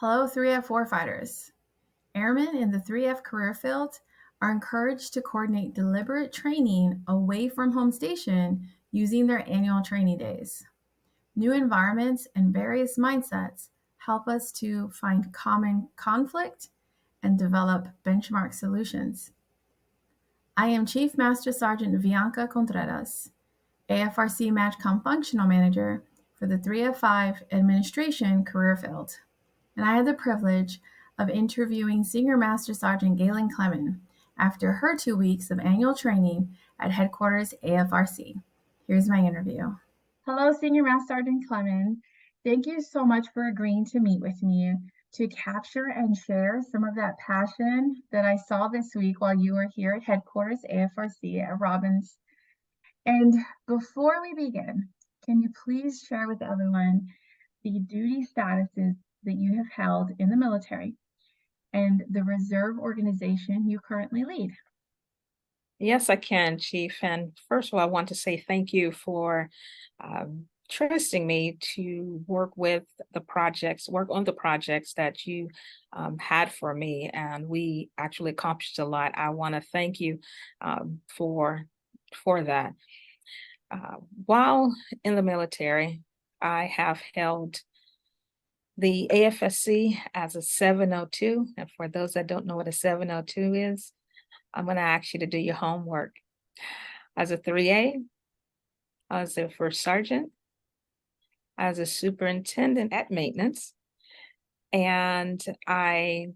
Hello, 3F warfighters. Airmen in the 3F career field are encouraged to coordinate deliberate training away from home station using their annual training days. New environments and various mindsets help us to find common conflict and develop benchmark solutions. I am Chief Master Sergeant Bianca Contreras, AFRC MAJCOM Functional Manager for the 3F5 Administration career field, and I had the privilege of interviewing Senior Master Sergeant Galen Clement after her 2 weeks of annual training at Headquarters AFRC. Here's my interview. Hello, Senior Master Sergeant Clement. Thank you so much for agreeing to meet with me to capture and share some of that passion that I saw this week while you were here at Headquarters AFRC at Robbins. And before we begin, can you please share with everyone the duty statuses that you have held in the military and the reserve organization you currently lead? Yes, I can, Chief. And first of all, I want to say thank you for trusting me to work on the projects that you had for me. And we actually accomplished a lot. I want to thank you for that. While in the military, I have held the AFSC as a 702. And for those that don't know what a 702 is, I'm going to ask you to do your homework. As a 3A, as a first sergeant, as a superintendent at maintenance, and I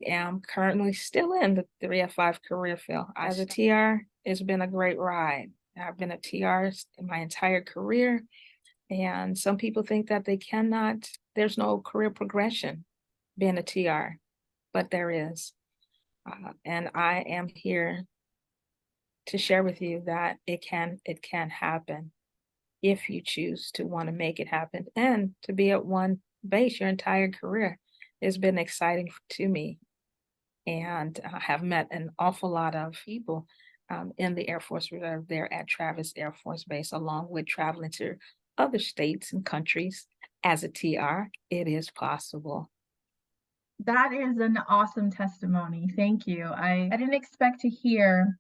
am currently still in the 3F5 career field. As a TR, it's been a great ride. I've been a TR in my entire career, and some people think that there's no career progression being a TR, but there is. And I am here to share with you that it can happen if you choose to want to make it happen. And to be at one base your entire career has been exciting to me. And I have met an awful lot of people in the Air Force Reserve there at Travis Air Force Base, along with traveling to other states and countries. As a TR, it is possible. That is an awesome testimony. Thank you. I didn't expect to hear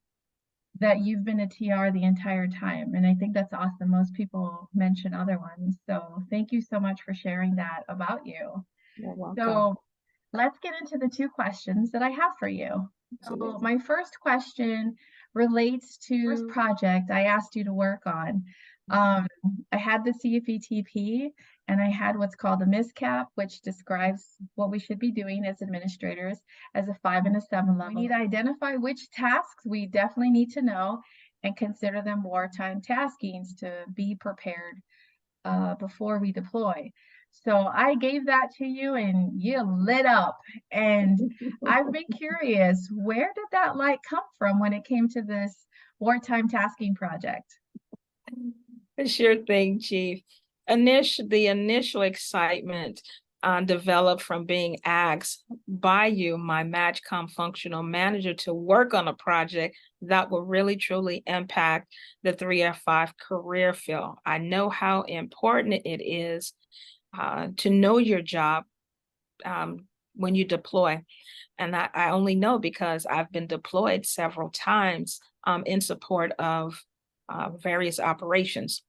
that you've been a TR the entire time, and I think that's awesome. Most people mention other ones. So thank you so much for sharing that about you. You're welcome. So let's get into the two questions that I have for you. So my first question relates to this project I asked you to work on. I had the CFETP and I had what's called a MISCAP, which describes what we should be doing as administrators as a 5 and a 7 level. We need to identify which tasks we definitely need to know and consider them wartime taskings to be prepared before we deploy. So I gave that to you and you lit up. And I've been curious, where did that light come from when it came to this wartime tasking project? Sure thing, Chief. The initial excitement developed from being asked by you, my MAJCOM Functional Manager, to work on a project that will really truly impact the 3F5 career field. I know how important it is to know your job when you deploy. And I only know because I've been deployed several times in support of various operations.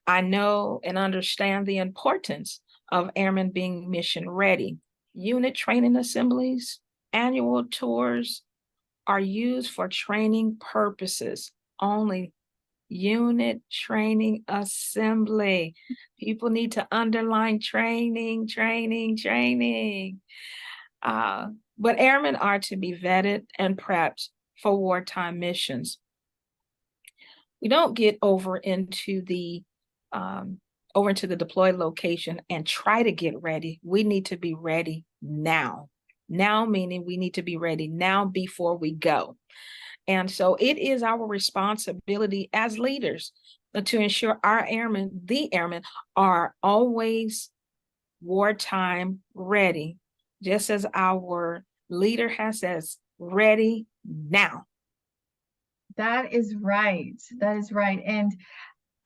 I know and understand the importance of airmen being mission ready. Unit training assemblies, annual tours are used for training purposes only. Unit training assembly. People need to underline training. But airmen are to be vetted and prepped for wartime missions. We don't get over into the deployed location and try to get ready. We need to be ready now. Now meaning we need to be ready now before we go. And so it is our responsibility as leaders to ensure the airmen, are always wartime ready, just as our leader has says, ready now. That is right. That is right. And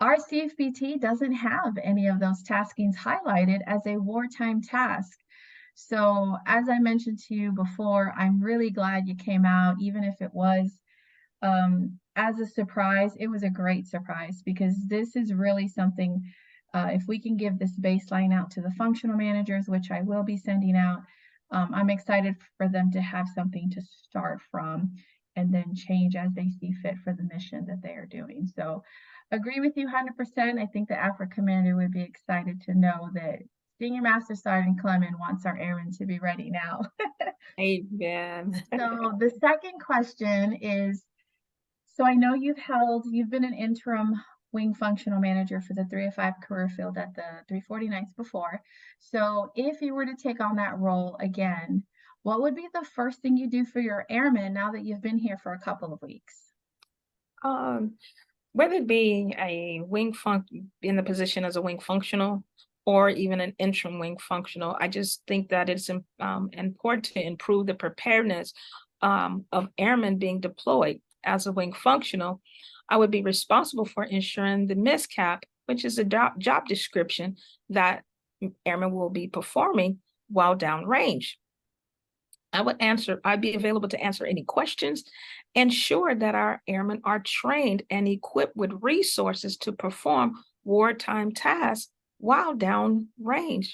our CFBT doesn't have any of those taskings highlighted as a wartime task. So as I mentioned to you before, I'm really glad you came out, even if it was as a surprise. It was a great surprise because this is really something, if we can give this baseline out to the functional managers, which I will be sending out, I'm excited for them to have something to start from and then change as they see fit for the mission that they are doing. So agree with you 100%. I think the Afrc commander would be excited to know that Senior Master Sergeant Clement wants our airmen to be ready now. Amen. So the second question is, so I know you've been an interim wing functional manager for the 305 career field at the 349th before. So if you were to take on that role again, what would be the first thing you do for your airmen now that you've been here for a couple of weeks? Um, Whether it be in the position as a wing functional or even an interim wing functional, I just think that it's important to improve the preparedness of airmen being deployed. As a wing functional, I would be responsible for ensuring the MISCAP, which is a job description that airmen will be performing while downrange. I'd be available to answer any questions, ensure that our airmen are trained and equipped with resources to perform wartime tasks while downrange.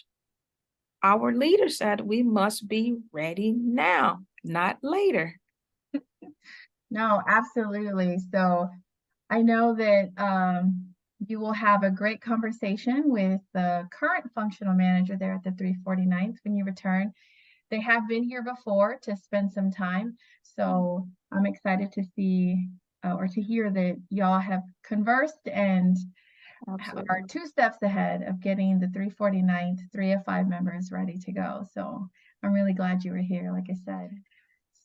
Our leader said we must be ready now, not later. No, absolutely. So I know that you will have a great conversation with the current functional manager there at the 349th when you return. They have been here before to spend some time, so I'm excited to see or to hear that y'all have conversed and are Absolutely. 2 steps ahead of getting the 349th 305 members ready to go. So I'm really glad you were here, like I said.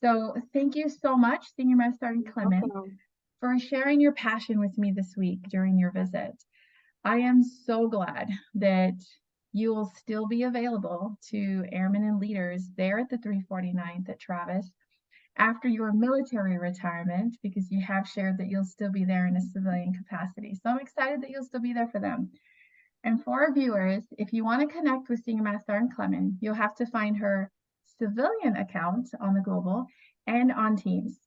So thank you so much, Senior Master Sergeant Clement, Welcome. for sharing your passion with me this week during your visit. I am so glad that you will still be available to airmen and leaders there at the 349th at Travis after your military retirement, because you have shared that you'll still be there in a civilian capacity. So I'm excited that you'll still be there for them. And for our viewers, if you want to connect with Senior Master Sergeant Clement, you'll have to find her civilian account on the Global and on Teams.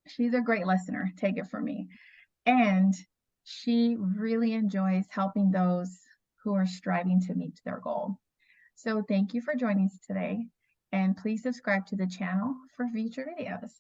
She's a great listener, take it from me. And she really enjoys helping those who are striving to meet their goal. So thank you for joining us today. And please subscribe to the channel for future videos.